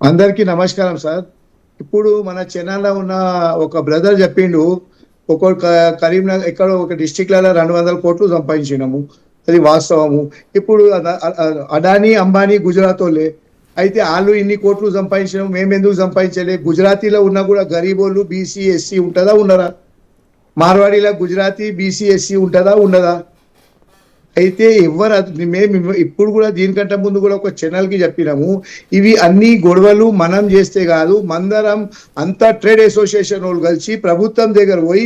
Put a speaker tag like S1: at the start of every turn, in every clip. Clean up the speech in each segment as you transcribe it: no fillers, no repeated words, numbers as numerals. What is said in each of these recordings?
S1: అందరికీ నమస్కారం సార్. ఇప్పుడు మన చెన్నైలో ఉన్న ఒక బ్రదర్ చెప్పిండు, కరీంనగర్ ఎక్కడో ఒక డిస్ట్రిక్ట్‌లలో 200 కోట్లు సంపాదించినాము. అది వాస్తవము. ఇప్పుడు అదానీ, అంబానీ గుజరాతోళ్ళే. అయితే ఆళ్ళు ఇన్ని కోట్లు సంపాదించినాము, మేమెందుకు సంపాదించలే? గుజరాతీలో ఉన్నా కూడా గరీబోళ్ళు బీసీ, ఎస్సీ ఉంటదా? ఉండరా? మార్వాడీలో గుజరాతీ, బీసీ, ఎస్సీ ఉంటదా? ఉండదా? అయితే మేము ఇప్పుడు కూడా దీనికంటే ముందు కూడా ఒక ఛానల్కి చెప్పినాము, ఇవి అన్ని గొడవలు మనం చేస్తే కాదు, మందరం అంతా ట్రేడ్ అసోసియేషన్ వాళ్ళు కలిసి ప్రభుత్వం దగ్గర పోయి,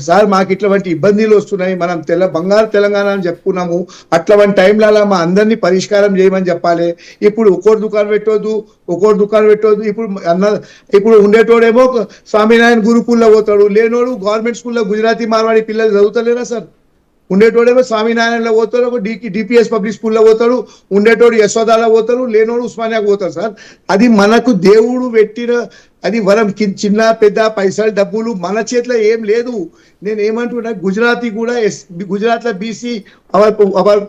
S1: సార్ మాకు ఇట్లాంటి ఇబ్బందులు వస్తున్నాయి, మనం బంగారు తెలంగాణ అని చెప్పుకున్నాము, అట్లాంటి టైంలో అలా మా అందరినీ పరిష్కారం చేయమని చెప్పాలి. ఇప్పుడు ఒక్కోటి దుకాణం పెట్టొద్దు, ఇప్పుడు ఉండేటోడేమో స్వామినారాయణ గురుకుల్లో పోతాడు, లేనోడు గవర్నమెంట్ స్కూల్లో గుజరాతీ మార్వాడి పిల్లలు చదువుతలేరా సార్? ఉండేటోడేమో స్వామినారాయణలో పోతాడు, ఒక డిపిఎస్ పబ్లిక్ స్కూల్లో పోతాడు, ఉండేటోడు యశోదాలో పోతాడు, లేనోడు ఉస్మానియాకు పోతాడు సార్. అది మనకు దేవుడు పెట్టిన అది వరం. చిన్న పెద్ద పైసలు డబ్బులు మన చేతిలో ఏం లేదు. నేను ఏమంటున్నా, గుజరాతీ కూడా గుజరాత్లో బీసీ అవర్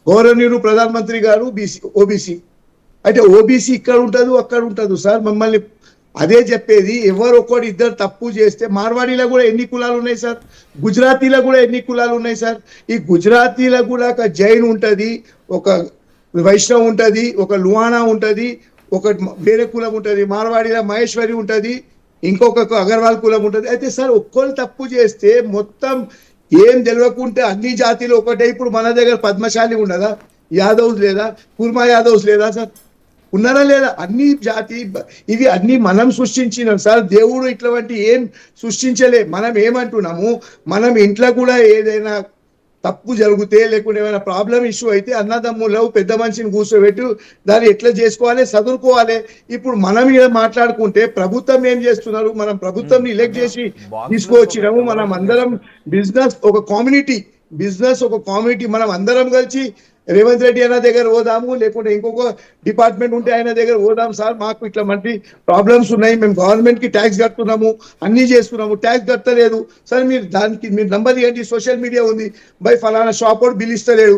S1: గౌరవనీయులు ప్రధానమంత్రి గారు ఓబీసీ. అయితే ఓబీసీ ఇక్కడ ఉంటుంది, అక్కడ ఉంటుంది సార్. మమ్మల్ని అదే చెప్పేది, ఎవరొక్కడు ఇద్దరు తప్పు చేస్తే, మార్వాడీలో కూడా ఎన్ని కులాలు ఉన్నాయి సార్, గుజరాతీలో కూడా ఎన్ని కులాలు ఉన్నాయి సార్. ఈ గుజరాతీలో కూడా ఒక జైన్ ఉంటుంది, ఒక వైష్ణవ్ ఉంటుంది, ఒక లువానా ఉంటుంది, ఒక వేరే కులం ఉంటుంది, మార్వాడీలో మహేశ్వరి ఉంటుంది, ఇంకొక అగర్వాల్ కులం ఉంటుంది. అయితే సార్ ఒక్కరు తప్పు చేస్తే మొత్తం ఏం తెలియకుంటే అన్ని జాతీలు ఒకటే. ఇప్పుడు మన దగ్గర పద్మశాలి ఉండదా? యాదవ్స్ లేదా? కుర్మా యాదవ్స్ లేదా సార్? ఉన్నారా లేదా? అన్ని జాతి ఇవి అన్ని మనం సృష్టించినాం సార్. దేవుడు ఇట్లాంటి ఏం సృష్టించలే. మనం ఏమంటున్నాము, మనం ఇంట్లో కూడా ఏదైనా తప్పు జరిగితే, లేకుంటే ఏమైనా ప్రాబ్లం ఇష్యూ అయితే అన్నదమ్ములు పెద్ద మనిషిని కూర్చోబెట్టి దాన్ని ఎట్లా చేసుకోవాలి, చదువుకోవాలి. ఇప్పుడు మనం ఇలా మాట్లాడుకుంటే ప్రభుత్వం ఏం చేస్తున్నారు? మనం ప్రభుత్వం ఎలక్ట్ చేసి తీసుకువచ్చినాము. మనం అందరం ఒక కమ్యూనిటీ మనం అందరం కలిసి రేవంత్ రెడ్డి అన్న దగ్గర పోదాము, లేకుంటే ఇంకొక డిపార్ట్మెంట్ ఉంటే ఆయన దగ్గర పోదాం, సార్ మాకు ఇట్లా మంచి ప్రాబ్లమ్స్ ఉన్నాయి, మేము గవర్నమెంట్ కి ట్యాక్స్ కడుతున్నాము, అన్ని చేస్తున్నాము, ట్యాక్స్ కట్టలేదు సార్, మీరు నంబర్ ఏంటి, సోషల్ మీడియా ఉంది, బై ఫలానా షాప్ వాడు బిల్ ఇస్తలేడు,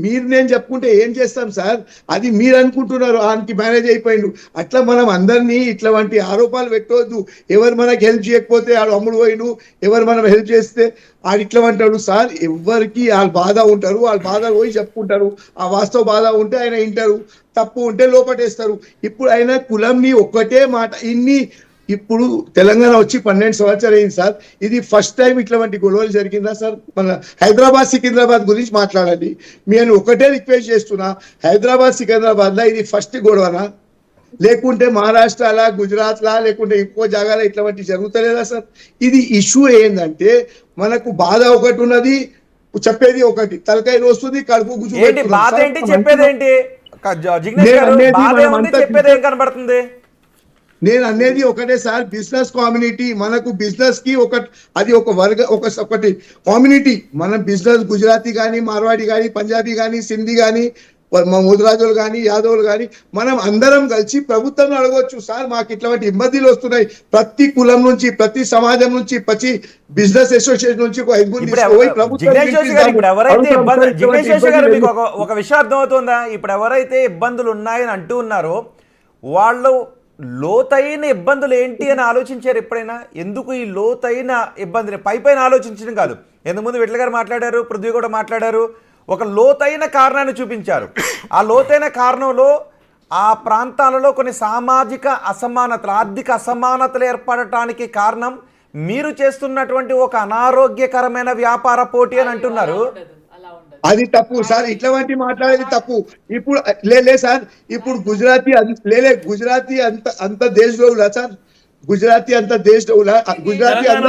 S1: మీరు నేను చెప్పుకుంటే ఏం చేస్తాం సార్? అది మీరు అనుకుంటున్నారు ఆయనకి మేనేజ్ అయిపోయిండు. అట్లా మనం అందరినీ ఇట్లాంటి ఆరోపాలు పెట్టవద్దు. ఎవరు మనకి హెల్ప్ చేయకపోతే ఆడు అమ్ముడు పోయిండు, ఎవరు మనం హెల్ప్ చేస్తే ఆడు ఇట్లా అంటాడు సార్. ఎవరికి వాళ్ళ బాధ ఉంటారు, వాళ్ళ బాధ పోయి చెప్పుకుంటారు. ఆ వాస్తవ బాధ ఉంటే ఆయన వింటారు, తప్పు ఉంటే లోపటేస్తారు. ఇప్పుడు ఆయన కులంని ఒక్కటే మాట ఇప్పుడు తెలంగాణ వచ్చి 12 సంవత్సరాలు అయింది సార్. ఇది ఫస్ట్ టైం ఇట్లాంటి గొడవలు జరిగిందా సార్? మన హైదరాబాద్ సికింద్రాబాద్ గురించి మాట్లాడండి. నేను ఒకటే రిక్వెస్ట్ చేస్తున్నా, హైదరాబాద్ సికింద్రాబాద్లో ఇది ఫస్ట్ గొడవనా? లేకుంటే మహారాష్ట్రలా, గుజరాత్లా, లేకుంటే ఇంకో జాగాలో ఇట్లాంటి జరుగుతలేదా సార్? ఇది ఇష్యూ ఏంటంటే, మనకు బాధ ఒకటి ఉన్నది, చెప్పేది ఒకటి, తలకాయ వస్తుంది, కడుపు
S2: కనబడుతుంది.
S1: నేను అనేది ఒకటే సార్, బిజినెస్ కమ్యూనిటీ, మనకు బిజినెస్ కి అది ఒకటి కమ్యూనిటీ. మనం బిజినెస్ గుజరాతీ కానీ, మార్వాడి కానీ, పంజాబీ కానీ, సింధీ కానీ, ముద్రాజులు కానీ, యాదవులు కానీ, మనం అందరం కలిసి ప్రభుత్వం అడగవచ్చు, సార్ మాకు ఇట్లాంటి ఇబ్బందులు వస్తున్నాయి. ప్రతి కులం నుంచి, ప్రతి సమాజం నుంచి, ప్రతి బిజినెస్ అసోసియేషన్ నుంచి
S2: ఒక విషయం అర్థమవుతుందా? ఇప్పుడు ఎవరైతే ఇబ్బందులు ఉన్నాయని అంటూ ఉన్నారో వాళ్ళు లోతైన ఇబ్బందులు ఏంటి అని ఆలోచించారు ఎప్పుడైనా? ఎందుకు ఈ లోతైన ఇబ్బందిని పైపైన ఆలోచించడం కాదు. ముందు విట్ల గారు మాట్లాడారు, పృథ్వీ కూడా మాట్లాడారు, ఒక లోతైన కారణాన్ని చూపించారు. ఆ లోతైన కారణంలో ఆ ప్రాంతాలలో కొన్ని సామాజిక అసమానతలు, ఆర్థిక అసమానతలు ఏర్పడటానికి కారణం మీరు చేస్తున్నటువంటి ఒక అనారోగ్యకరమైన వ్యాపార పోటీ అని అంటున్నారు.
S1: అది తప్పు సార్, ఇట్లాంటి మాట్లాడేది తప్పు. ఇప్పుడు సార్, ఇప్పుడు గుజరాతీ అంత దేశంలో సార్, గుజరాతీ అంత దేశంలో, గుజరాతీ అంత